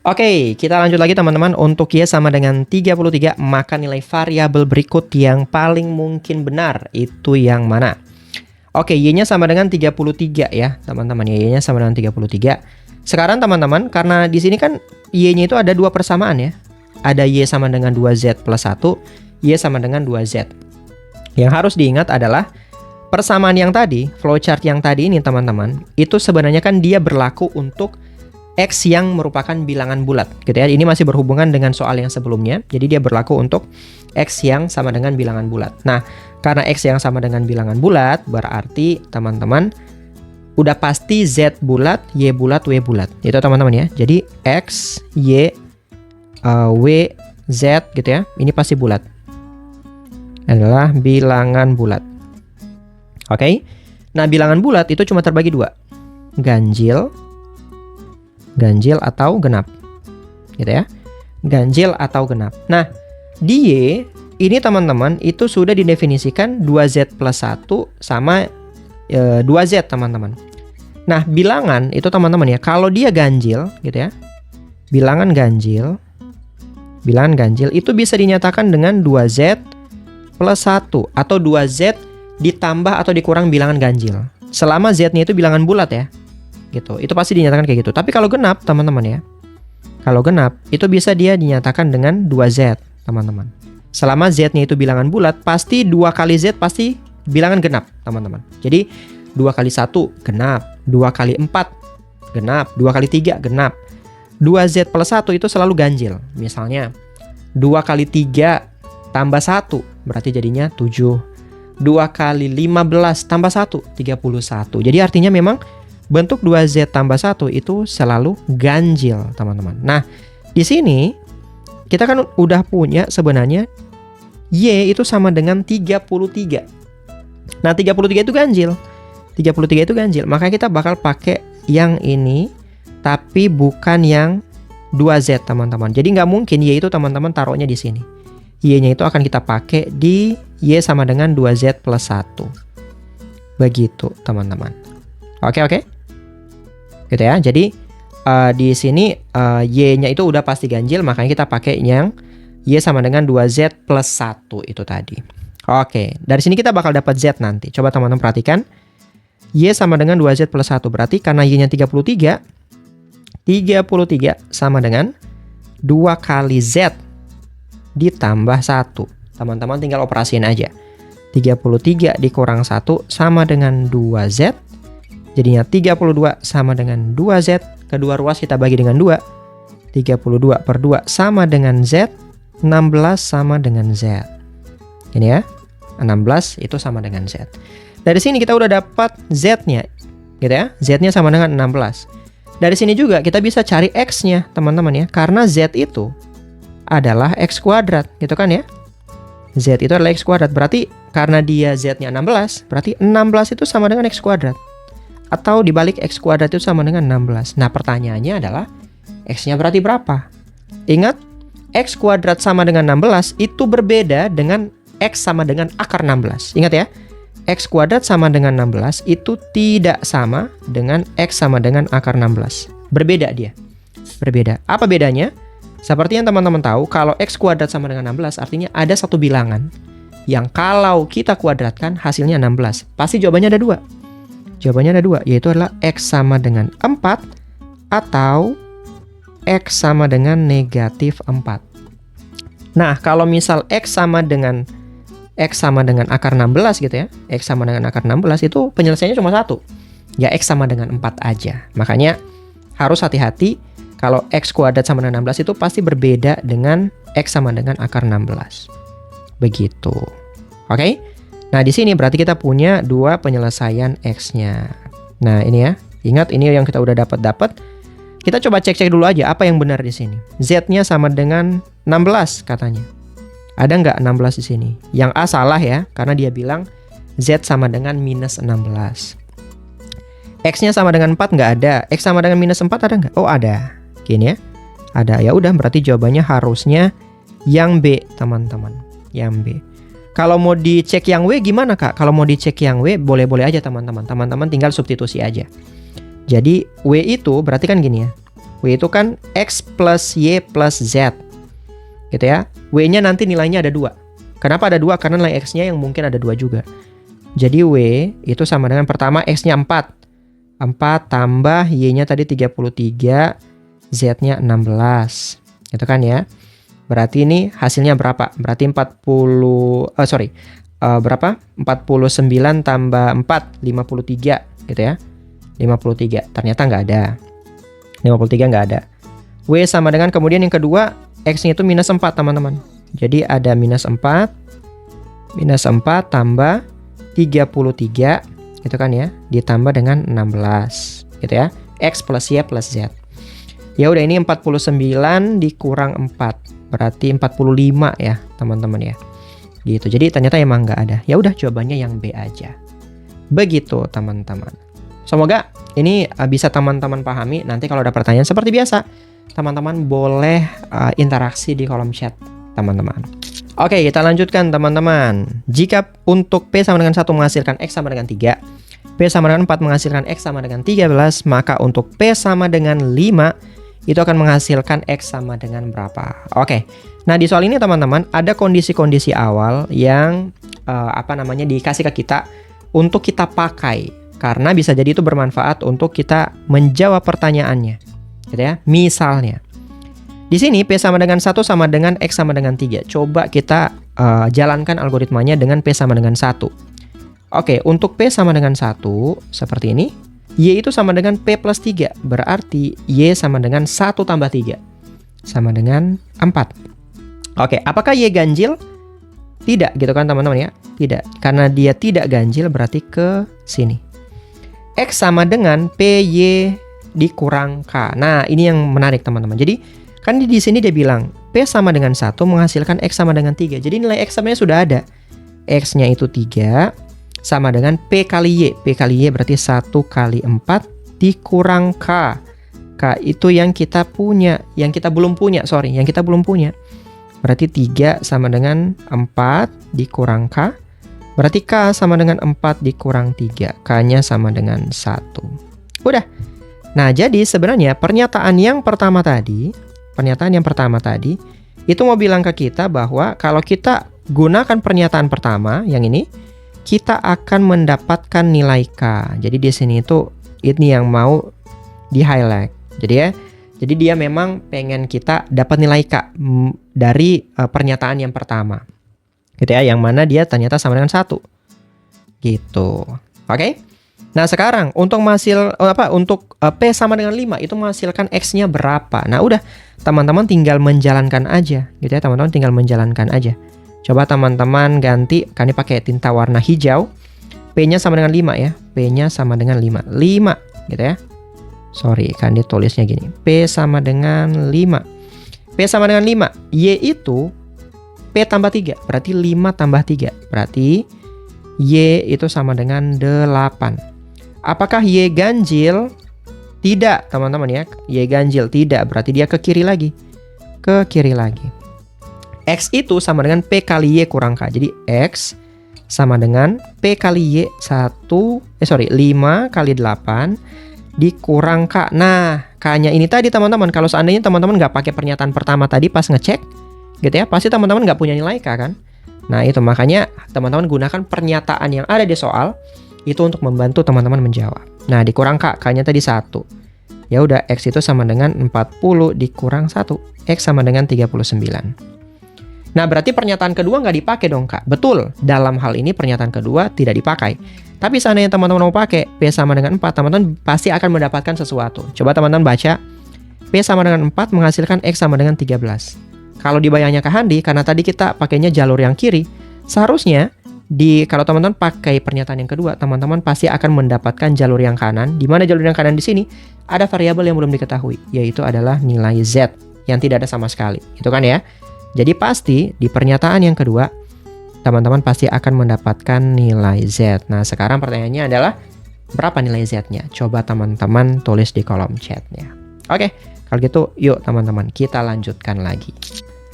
Oke, kita lanjut lagi teman-teman. Untuk Y sama dengan 33, maka nilai variabel berikut yang paling mungkin benar itu yang mana? Oke, Y-nya sama dengan 33 ya, teman-teman. Y-nya sama dengan 33. Sekarang teman-teman, karena di sini kan Y-nya itu ada dua persamaan ya. Ada Y sama dengan 2Z plus 1, Y sama dengan 2Z. Yang harus diingat adalah persamaan yang tadi, flowchart yang tadi ini teman-teman, itu sebenarnya kan dia berlaku untuk X yang merupakan bilangan bulat gitu ya. Ini masih berhubungan dengan soal yang sebelumnya. Jadi dia berlaku untuk X yang sama dengan bilangan bulat. Nah, karena X yang sama dengan bilangan bulat, berarti teman-teman udah pasti Z bulat, Y bulat, W bulat. Itu teman-teman ya. Jadi X, Y, W, Z gitu ya. Ini pasti bulat. Adalah bilangan bulat. Oke. Nah, bilangan bulat itu cuma terbagi dua. Ganjil atau genap. Gitu ya. Ganjil atau genap. Nah, di Y ini teman-teman itu sudah didefinisikan 2Z plus 1 sama 2Z teman-teman. Nah, bilangan itu teman-teman ya, kalau dia ganjil gitu ya. Bilangan ganjil itu bisa dinyatakan dengan 2Z plus 1 atau 2Z ditambah atau dikurang bilangan ganjil. Selama Z-nya itu bilangan bulat ya. Gitu. Itu pasti dinyatakan kayak gitu. Tapi kalau genap, teman-teman ya. Kalau genap, itu bisa dia dinyatakan dengan 2Z, teman-teman. Selama Z-nya itu bilangan bulat, pasti 2 kali Z pasti bilangan genap, teman-teman. Jadi 2 kali 1 genap, 2 kali 4 genap, 2 kali 3 genap. 2Z plus 1 itu selalu ganjil. Misalnya 2 kali 3 tambah 1 berarti jadinya 7. 2 kali 15 tambah 1 31. Jadi artinya memang bentuk 2Z tambah 1 itu selalu ganjil, teman-teman. Nah, di sini kita kan udah punya sebenarnya Y itu sama dengan 33. Nah, 33 itu ganjil. 33 itu ganjil. Maka kita bakal pakai yang ini, tapi bukan yang 2Z, teman-teman. Jadi nggak mungkin Y itu teman-teman taruhnya di sini. Y-nya itu akan kita pakai di Y sama dengan 2Z plus 1. Begitu, teman-teman. Oke. Gitu ya. Jadi di sini Y-nya itu udah pasti ganjil, makanya kita pakai yang Y sama dengan 2Z plus 1 itu tadi. Oke, dari sini kita bakal dapat Z nanti. Coba teman-teman perhatikan. Y sama dengan 2Z plus 1. Berarti karena Y-nya 33 sama dengan 2 kali Z ditambah 1. Teman-teman tinggal operasiin aja. 33 dikurang 1 sama dengan 2Z. Jadinya 32 sama dengan 2Z. Kedua ruas kita bagi dengan 2. 32 per 2 sama dengan Z. 16 sama dengan Z. Ini ya. 16 itu sama dengan Z. Dari sini kita udah dapat Z-nya. Gitu ya. Z-nya sama dengan 16. Dari sini juga kita bisa cari X-nya, teman-teman ya. Karena Z itu adalah X kuadrat. Gitu kan ya. Z itu adalah X kuadrat. Berarti karena dia Z-nya 16. Berarti 16 itu sama dengan X kuadrat. Atau dibalik X kuadrat itu sama dengan 16. Nah, pertanyaannya adalah X-nya berarti berapa? Ingat, X kuadrat sama dengan 16 itu berbeda dengan X sama dengan akar 16. Ingat ya, X kuadrat sama dengan 16 itu tidak sama dengan X sama dengan akar 16. Berbeda dia. Berbeda. Apa bedanya? Seperti yang teman-teman tahu, kalau X kuadrat sama dengan 16 artinya ada satu bilangan yang kalau kita kuadratkan hasilnya 16. Pasti jawabannya ada dua. Jawabannya ada dua, yaitu adalah X sama dengan 4 atau X sama dengan negatif 4. Nah, kalau misal X sama dengan akar 16 gitu ya. X sama dengan akar 16 itu penyelesaiannya cuma satu. Ya X sama dengan 4 aja. Makanya harus hati-hati kalau X kuadrat sama dengan 16 itu pasti berbeda dengan X sama dengan akar 16. Begitu. Oke? Nah, di sini berarti kita punya dua penyelesaian X-nya. Nah, ini ya. Ingat ini yang kita udah dapat. Kita coba cek-cek dulu aja apa yang benar di sini. Z-nya sama dengan 16 katanya. Ada nggak 16 di sini? Yang A salah ya, karena dia bilang Z sama dengan minus 16. X-nya sama dengan 4 nggak ada. X sama dengan minus 4 ada nggak? Oh, ada. Gini ya. Ada. Ya udah, berarti jawabannya harusnya yang B, teman-teman. Yang B. Kalau mau dicek yang W gimana, Kak? Kalau mau dicek yang W, boleh-boleh aja, teman-teman. Teman-teman tinggal substitusi aja. Jadi, W itu berarti kan gini ya. W itu kan X plus Y plus Z. Gitu ya. W-nya nanti nilainya ada 2. Kenapa ada 2? Karena nilai X-nya yang mungkin ada 2 juga. Jadi W itu sama dengan pertama X-nya 4. 4 tambah Y-nya tadi 33, Z-nya 16. Gitu kan ya. Berarti ini hasilnya berapa? Berarti 49 tambah 4, 53 gitu ya. 53. Ternyata nggak ada. 53 nggak ada. W sama dengan kemudian yang kedua, X-nya itu minus 4 teman-teman. Jadi ada minus 4 tambah 33 gitu kan ya, ditambah dengan 16 gitu ya. X plus Y plus Z. Ya udah, ini 49 dikurang 4 berarti 45 ya teman-teman ya. Gitu. Jadi ternyata emang nggak ada. Ya udah, jawabannya yang B aja. Begitu teman-teman. Semoga ini bisa teman-teman pahami. Nanti kalau ada pertanyaan seperti biasa, teman-teman boleh interaksi di kolom chat teman-teman. Oke, kita lanjutkan teman-teman. Jika untuk P sama dengan 1 menghasilkan X sama dengan 3, P sama dengan 4 menghasilkan X sama dengan 13, maka untuk P sama dengan 5 itu akan menghasilkan X sama dengan berapa? Oke. Nah, di soal ini teman-teman ada kondisi-kondisi awal yang dikasih ke kita untuk kita pakai, karena bisa jadi itu bermanfaat untuk kita menjawab pertanyaannya. Gitu ya. Misalnya di sini P sama dengan 1 sama dengan X sama dengan 3. Coba kita jalankan algoritmanya dengan P sama dengan 1. Oke, untuk P sama dengan 1 seperti ini. Y itu sama dengan P plus 3. Berarti Y sama dengan 1 tambah 3. Sama dengan 4. Oke, apakah Y ganjil? Tidak gitu kan teman-teman ya. Tidak, karena dia tidak ganjil berarti ke sini. X sama dengan PY dikurang K. Nah, ini yang menarik teman-teman. Jadi kan di sini dia bilang P sama dengan 1 menghasilkan X sama dengan 3. Jadi nilai X sebenarnya sudah ada. X-nya itu 3 sama dengan P kali Y. P kali Y berarti 1 kali 4 dikurang K. K itu yang kita punya. Yang kita belum punya. Berarti 3 sama dengan 4 dikurang K. Berarti K sama dengan 4 dikurang 3. K-nya sama dengan 1. Udah. Nah, jadi sebenarnya pernyataan yang pertama tadi itu mau bilang ke kita bahwa kalau kita gunakan pernyataan pertama yang ini, kita akan mendapatkan nilai K. Jadi di sini itu ini yang mau di-highlight. Jadi dia memang pengen kita dapat nilai K dari pernyataan yang pertama. Gitu ya, yang mana dia ternyata sama dengan 1. Gitu. Oke? Nah, sekarang untuk P sama dengan 5 itu menghasilkan X-nya berapa? Nah, udah teman-teman tinggal menjalankan aja, gitu ya. Teman-teman tinggal menjalankan aja. Coba teman-teman ganti, kan ini pakai tinta warna hijau. P-nya sama dengan 5 ya. P-nya sama dengan 5. 5, gitu ya. Sorry, kan ditulisnya gini. P sama dengan 5. P sama dengan 5. Y itu P tambah 3, berarti 5 tambah 3. Berarti Y itu sama dengan 8. Apakah Y ganjil? Tidak, teman-teman ya. Y ganjil tidak, berarti dia ke kiri lagi. X itu sama dengan P kali Y kurang K. Jadi X sama dengan P kali Y 5 kali 8 dikurang K. Nah, K-nya ini tadi teman-teman, kalau seandainya teman-teman nggak pakai pernyataan pertama tadi pas ngecek, gitu ya, pasti teman-teman nggak punya nilai K kan? Nah, itu makanya teman-teman gunakan pernyataan yang ada di soal itu untuk membantu teman-teman menjawab. Nah, dikurang K, K-nya tadi 1. Ya udah, X itu sama dengan 40 dikurang 1. X sama dengan 39. Nah, berarti pernyataan kedua nggak dipakai dong, Kak. Betul, dalam hal ini pernyataan kedua tidak dipakai. Tapi seandainya teman-teman mau pakai P sama dengan 4, teman-teman pasti akan mendapatkan sesuatu. Coba teman-teman baca. P sama dengan 4 menghasilkan X sama dengan 13. Kalau dibayangnya Kak Handi, karena tadi kita pakainya jalur yang kiri, seharusnya kalau teman-teman pakai pernyataan yang kedua, teman-teman pasti akan mendapatkan jalur yang kanan. Di mana jalur yang kanan di sini ada variabel yang belum diketahui, yaitu adalah nilai Z yang tidak ada sama sekali. Itu kan ya. Jadi pasti di pernyataan yang kedua, teman-teman pasti akan mendapatkan nilai Z. Nah, sekarang pertanyaannya adalah berapa nilai Z-nya? Coba teman-teman tulis di kolom chat-nya. Oke, kalau gitu yuk teman-teman kita lanjutkan lagi.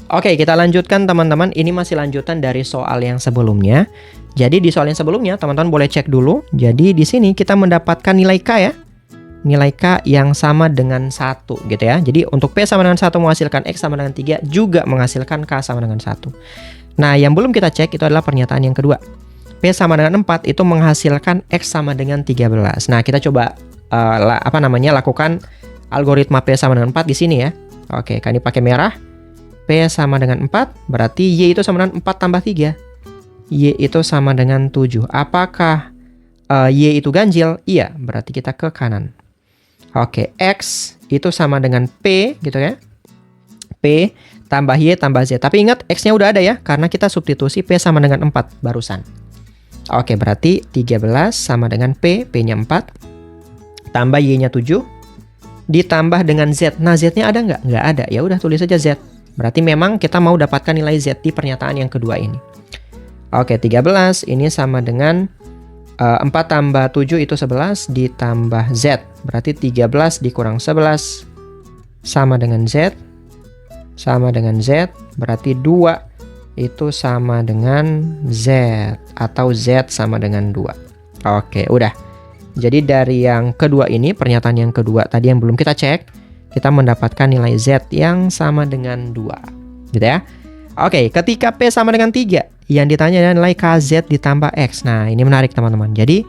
Oke, kita lanjutkan teman-teman. Ini masih lanjutan dari soal yang sebelumnya. Jadi di soal yang sebelumnya teman-teman boleh cek dulu. Jadi di sini kita mendapatkan nilai K ya. nilai K yang sama dengan 1 gitu ya. Jadi untuk P sama dengan 1 menghasilkan X sama dengan 3 juga menghasilkan K sama dengan 1. Nah, yang belum kita cek itu adalah pernyataan yang kedua. P sama dengan 4 itu menghasilkan X sama dengan 13. Nah, kita coba lakukan algoritma P sama dengan 4 di sini ya. Oke, kan ini pakai merah. P sama dengan 4, berarti Y itu sama dengan 4 tambah 3. Y itu sama dengan 7. Apakah Y itu ganjil? Iya, berarti kita ke kanan. Oke, X itu sama dengan P gitu ya. P tambah Y tambah Z. Tapi ingat, X-nya udah ada ya, karena kita substitusi P sama dengan 4 barusan. Oke, berarti 13 sama dengan P, P-nya 4. Tambah Y-nya 7. Ditambah dengan Z. Nah, Z-nya ada nggak? Nggak ada. Ya udah, tulis aja Z. Berarti memang kita mau dapatkan nilai Z di pernyataan yang kedua ini. Oke, 13 ini sama dengan 4 tambah 7 itu 11 ditambah Z. Berarti 13 dikurang 11 sama dengan Z. Sama dengan Z. Berarti 2 itu sama dengan Z. Atau Z sama dengan 2. Oke, udah. Jadi dari yang kedua ini, pernyataan yang kedua tadi yang belum kita cek, kita mendapatkan nilai Z yang sama dengan 2. Gitu ya. Oke, ketika P sama dengan 3, yang ditanya adalah nilai KZ ditambah X. Nah, ini menarik teman-teman. Jadi,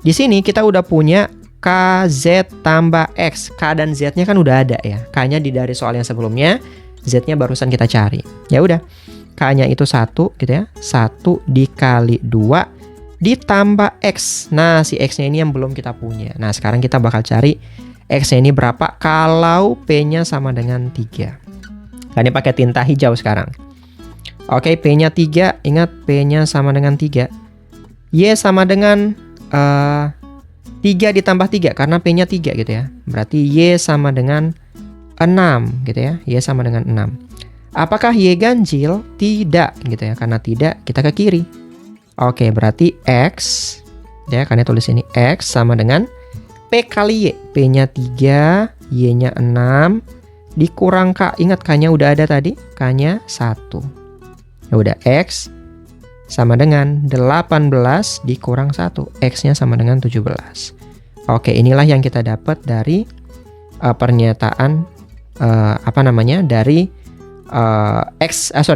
di sini kita udah punya KZ tambah X. K dan Z-nya kan udah ada ya. K-nya dari soal yang sebelumnya, Z-nya barusan kita cari. Ya udah, K-nya itu 1 gitu ya. 1 dikali 2 ditambah X. Nah, si X-nya ini yang belum kita punya. Nah, sekarang kita bakal cari X-nya ini berapa kalau P-nya sama dengan 3. Nah, ini pakai tinta hijau sekarang. Oke, P-nya 3. Ingat, P-nya sama dengan 3. Y sama dengan 3 ditambah 3, karena P-nya 3 gitu ya. Berarti Y sama dengan 6 gitu ya. Y sama dengan 6. Apakah Y ganjil? Tidak gitu ya. Karena tidak, kita ke kiri. Oke, berarti X, ya, karena tulis ini X sama dengan P kali Y. P-nya 3, Y-nya 6, dikurang K. Ingat, K-nya udah ada tadi, K-nya 1. Ya udah, X sama dengan 18 dikurang 1. X-nya sama dengan 17. Oke, inilah yang kita dapat dari pernyataan dari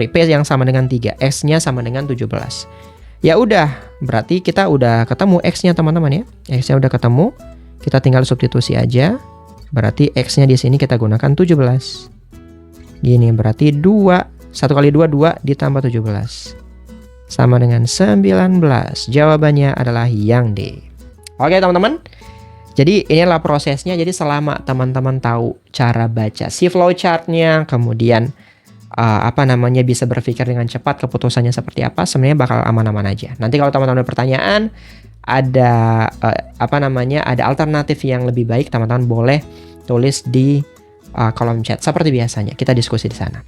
P yang sama dengan 3. X-nya sama dengan 17. Ya udah, berarti kita udah ketemu X-nya teman-teman ya. X-nya udah ketemu. Kita tinggal substitusi aja. Berarti X-nya di sini kita gunakan 17. Gini, berarti 1 kali 2, 2 ditambah 17. Sama dengan 19. Jawabannya adalah yang D. Oke teman-teman. Jadi inilah prosesnya. Jadi selama teman-teman tahu cara baca si flowchart-nya, kemudian bisa berpikir dengan cepat, keputusannya seperti apa, sebenarnya bakal aman-aman aja. Nanti kalau teman-teman ada pertanyaan, ada ada alternatif yang lebih baik, teman-teman boleh tulis di kolom chat seperti biasanya. Kita diskusi di sana.